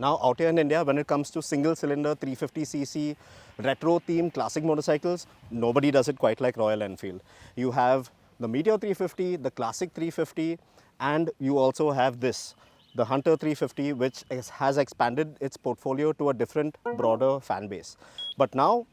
Now out here in India, when it comes to single cylinder 350cc retro themed classic motorcycles, nobody does it quite like Royal Enfield. You have the Meteor 350, the Classic 350, and you also have this, the Hunter 350, which has expanded its portfolio to a different, broader fan base. But now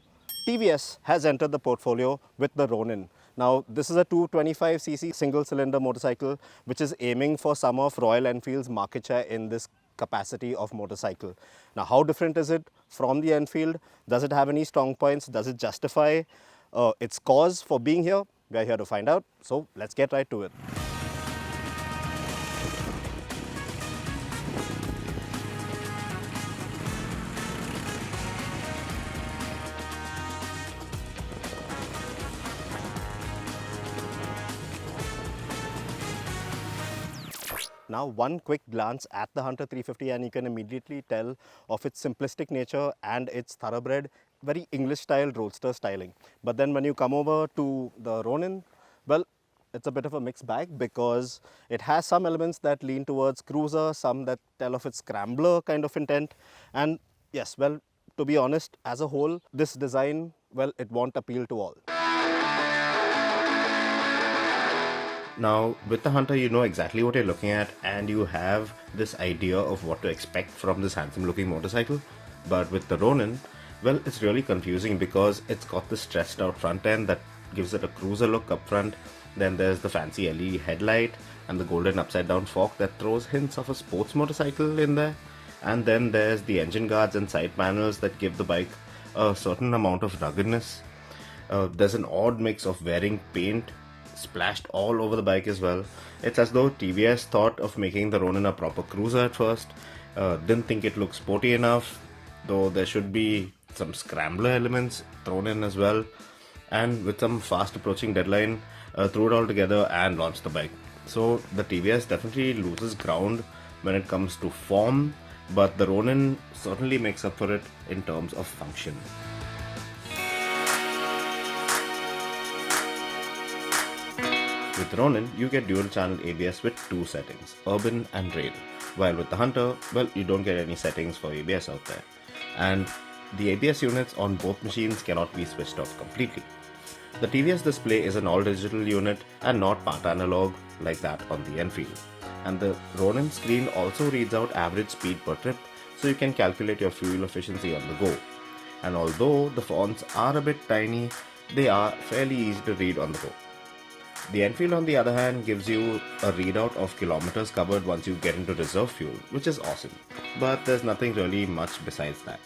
TVS has entered the portfolio with the Ronin. Now, this is a 225cc single cylinder motorcycle which is aiming for some of Royal Enfield's market share in this capacity of motorcycle. Now, how different is it from the Enfield? Does it have any strong points? Does it justify its cause for being here? We are here to find out. So, let's get right to it. Now, one quick glance at the Hunter 350 and you can immediately tell of its simplistic nature and its thoroughbred, very English style roadster styling. But then when you come over to the Ronin, well, it's a bit of a mixed bag because it has some elements that lean towards cruiser, some that tell of its scrambler kind of intent. And yes, well, to be honest, as a whole, this design, well, it won't appeal to all. Now, with the Hunter, you know exactly what you're looking at and you have this idea of what to expect from this handsome looking motorcycle. But with the Ronin, well, it's really confusing because it's got this stretched out front end that gives it a cruiser look up front. Then there's the fancy LED headlight and the golden upside down fork that throws hints of a sports motorcycle in there. And then there's the engine guards and side panels that give the bike a certain amount of ruggedness. There's an odd mix of wearing paint splashed all over the bike as well. It's as though TVS thought of making the Ronin a proper cruiser at first, didn't think it looked sporty enough, though there should be some scrambler elements thrown in as well, and with some fast approaching deadline, threw it all together and launched the bike. So the TVS definitely loses ground when it comes to form, but the Ronin certainly makes up for it in terms of function. With Ronin, you get dual channel ABS with two settings, Urban and Rail. While with the Hunter, well, you don't get any settings for ABS out there. And the ABS units on both machines cannot be switched off completely. The TVS display is an all-digital unit and not part analog like that on the Enfield. And the Ronin screen also reads out average speed per trip, so you can calculate your fuel efficiency on the go. And although the fonts are a bit tiny, they are fairly easy to read on the go. The Enfield, on the other hand, gives you a readout of kilometers covered once you get into reserve fuel, which is awesome. But there's nothing really much besides that.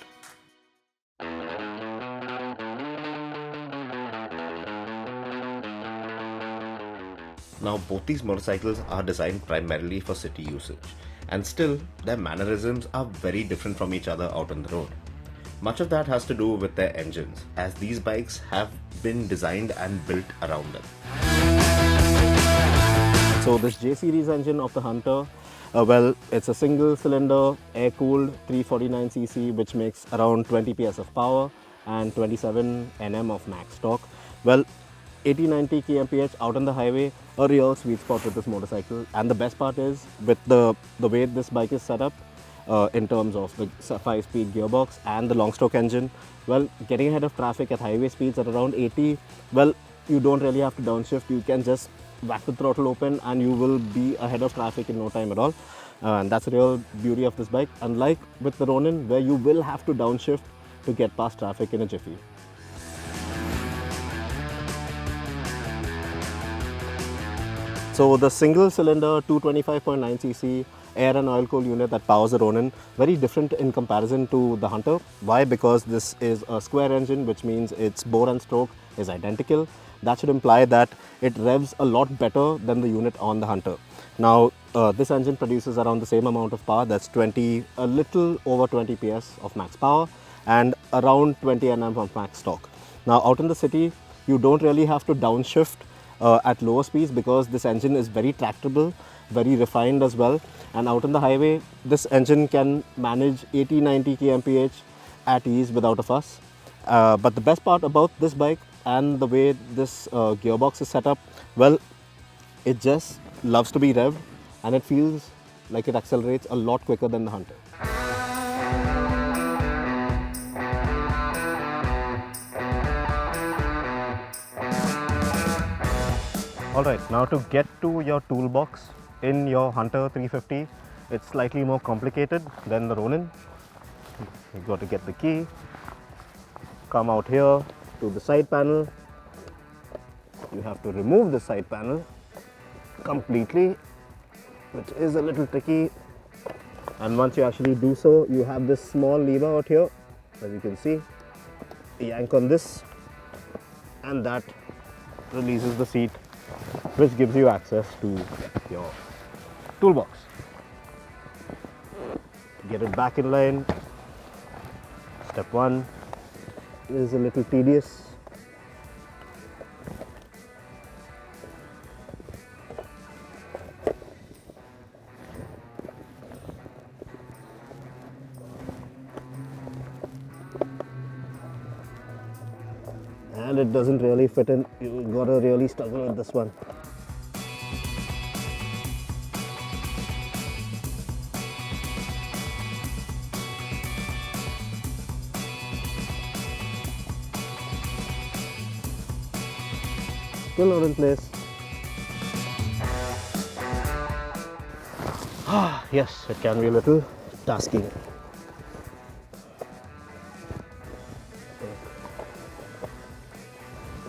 Now, both these motorcycles are designed primarily for city usage, and still, their mannerisms are very different from each other out on the road. Much of that has to do with their engines, as these bikes have been designed and built around them. So this J-series engine of the Hunter, well, it's a single cylinder, air-cooled 349cc, which makes around 20 PS of power and 27 Nm of max torque. Well, 80-90 kmph out on the highway, a real sweet spot with this motorcycle. And the best part is, with the way this bike is set up, in terms of the 5-speed gearbox and the long stroke engine, well, getting ahead of traffic at highway speeds at around 80, well, you don't really have to downshift. You can just whack the throttle open and you will be ahead of traffic in no time at all. And that's the real beauty of this bike, unlike with the Ronin, where you will have to downshift to get past traffic in a jiffy. So the single cylinder 225.9cc air and oil cooled unit that powers the Ronin, very different in comparison to the Hunter. Why? Because this is a square engine, which means its bore and stroke is identical. That should imply that it revs a lot better than the unit on the Hunter. Now, this engine produces around the same amount of power, that's a little over 20 PS of max power and around 20 Nm of max torque. Now, out in the city, you don't really have to downshift at lower speeds because this engine is very tractable, very refined as well. And out on the highway, this engine can manage 80-90 kmph at ease without a fuss. But the best part about this bike and the way this gearbox is set up, well, it just loves to be revved and it feels like it accelerates a lot quicker than the Hunter. Alright, now to get to your toolbox in your Hunter 350, it's slightly more complicated than the Ronin. You've got to get the key, come out here to the side panel. You have to remove the side panel completely, which is a little tricky. And once you actually do so, you have this small lever out here, as you can see. Yank on this, and that releases the seat, which gives you access to your toolbox. Get it back in line. Step one is a little tedious. And it doesn't really fit in. You've got to really struggle with this one. Still not in place. Yes, it can be a little tasking.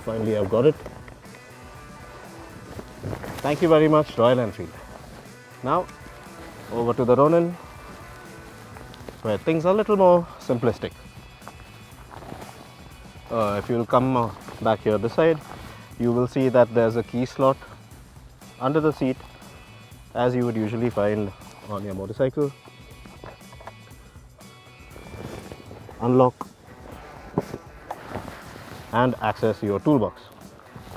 Finally, I've got it. Thank you very much, Royal Enfield. Now, over to the Ronin, where things are a little more simplistic. If you'll come back here this side, you will see that there's a key slot under the seat, as you would usually find on your motorcycle. Unlock and access your toolbox.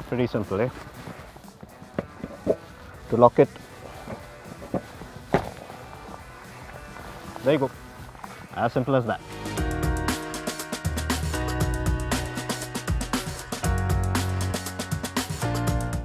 Pretty simple, eh? To lock it, there you go. As simple as that.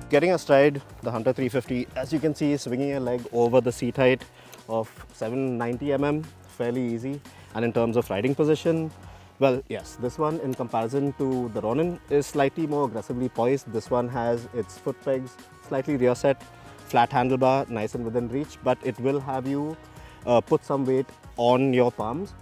Getting astride the Hunter 350, as you can see, swinging a leg over the seat height of 790 mm, fairly easy. And in terms of riding position, well, yes, this one in comparison to the Ronin is slightly more aggressively poised. This one has its foot pegs slightly rear set, flat handlebar, nice and within reach, but it will have you put some weight on your palms.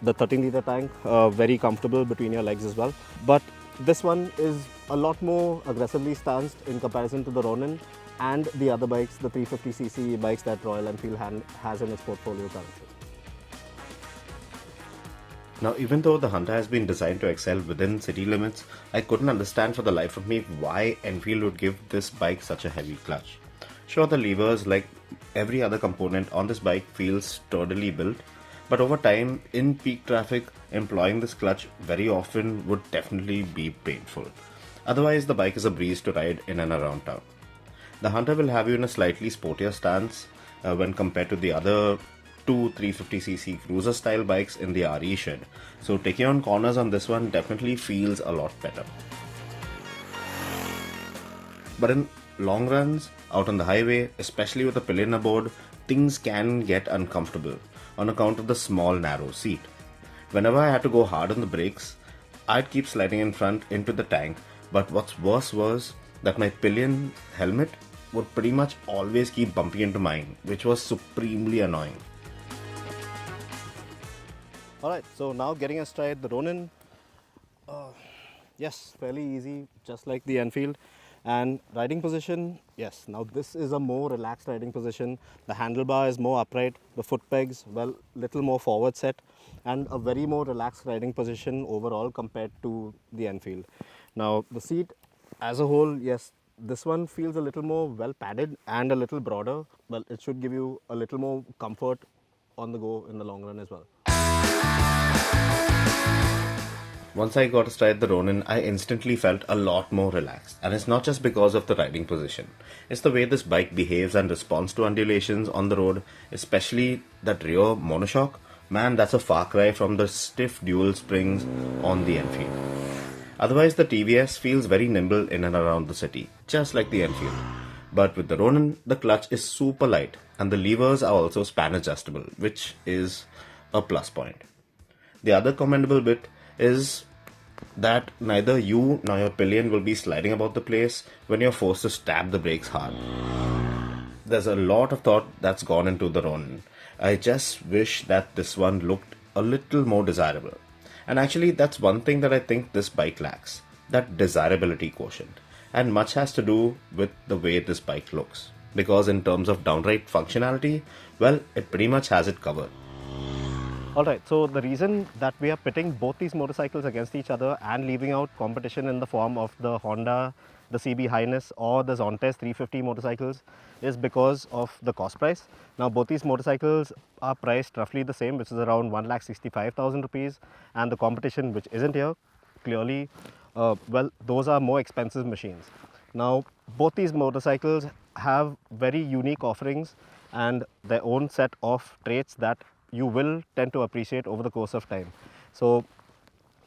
The 13-litre tank, very comfortable between your legs as well. But this one is a lot more aggressively stanced in comparison to the Ronin and the other bikes, the 350cc bikes that Royal Enfield has in its portfolio currently. Now, even though the Hunter has been designed to excel within city limits, I couldn't understand for the life of me why Enfield would give this bike such a heavy clutch. Sure, the levers, like every other component on this bike, feels sturdily built, but over time, in peak traffic, employing this clutch very often would definitely be painful. Otherwise, the bike is a breeze to ride in and around town. The Hunter will have you in a slightly sportier stance when compared to the other two 350cc cruiser style bikes in the RE shed. So taking on corners on this one definitely feels a lot better. But in long runs, out on the highway, especially with a pillion aboard, things can get uncomfortable on account of the small narrow seat. Whenever I had to go hard on the brakes, I'd keep sliding in front into the tank, but what's worse was that my pillion helmet would pretty much always keep bumping into mine, which was supremely annoying. Alright, so now getting astride the Ronin, yes, fairly easy, just like the Enfield. And riding position, yes, now this is a more relaxed riding position. The handlebar is more upright, the foot pegs, well, little more forward set, and a very more relaxed riding position overall compared to the Enfield. Now, the seat as a whole, yes, this one feels a little more well padded and a little broader. Well, it should give you a little more comfort on the go in the long run as well. Once I got astride the Ronin, I instantly felt a lot more relaxed. And it's not just because of the riding position. It's the way this bike behaves and responds to undulations on the road, especially that rear monoshock. Man, that's a far cry from the stiff dual springs on the Enfield. Otherwise, the TVS feels very nimble in and around the city, just like the Enfield. But with the Ronin, the clutch is super light and the levers are also span adjustable, which is a plus point. The other commendable bit is that neither you nor your pillion will be sliding about the place when you're forced to stab the brakes hard. There's a lot of thought that's gone into the Ronin. I just wish that this one looked a little more desirable. And actually, that's one thing that I think this bike lacks, that desirability quotient. And much has to do with the way this bike looks. Because in terms of downright functionality, well, it pretty much has it covered. Alright, so the reason that we are pitting both these motorcycles against each other and leaving out competition in the form of the Honda, the CB Highness or the Zontes 350 motorcycles is because of the cost price. Now both these motorcycles are priced roughly the same, which is around 1,65,000 rupees, and the competition which isn't here, clearly, well, those are more expensive machines. Now both these motorcycles have very unique offerings and their own set of traits that you will tend to appreciate over the course of time. So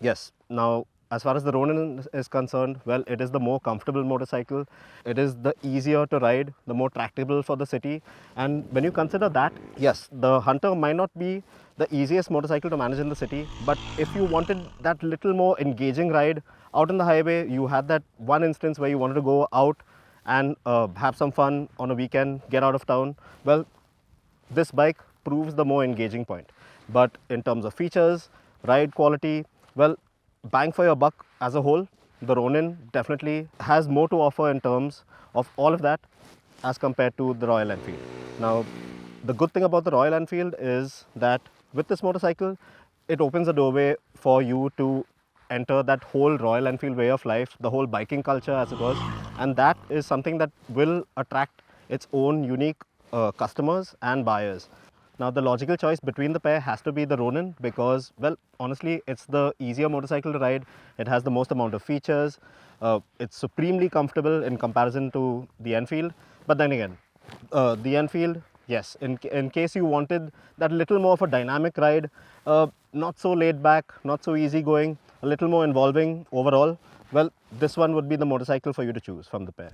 yes, now as far as the Ronin is concerned, well, it is the more comfortable motorcycle. It is the easier to ride, the more tractable for the city. And when you consider that, yes, the Hunter might not be the easiest motorcycle to manage in the city, but if you wanted that little more engaging ride out on the highway, you had that one instance where you wanted to go out and have some fun on a weekend, get out of town, well, this bike proves the more engaging point. But in terms of features, ride quality, well, bang for your buck as a whole, the Ronin definitely has more to offer in terms of all of that as compared to the Royal Enfield. Now, the good thing about the Royal Enfield is that with this motorcycle, it opens a doorway for you to enter that whole Royal Enfield way of life, the whole biking culture as it was, and that is something that will attract its own unique customers and buyers. Now the logical choice between the pair has to be the Ronin because, well, honestly, it's the easier motorcycle to ride. It has the most amount of features. It's supremely comfortable in comparison to the Enfield. But then again, the Enfield, yes, in case you wanted that little more of a dynamic ride, not so laid back, not so easy going, a little more involving overall, well, this one would be the motorcycle for you to choose from the pair.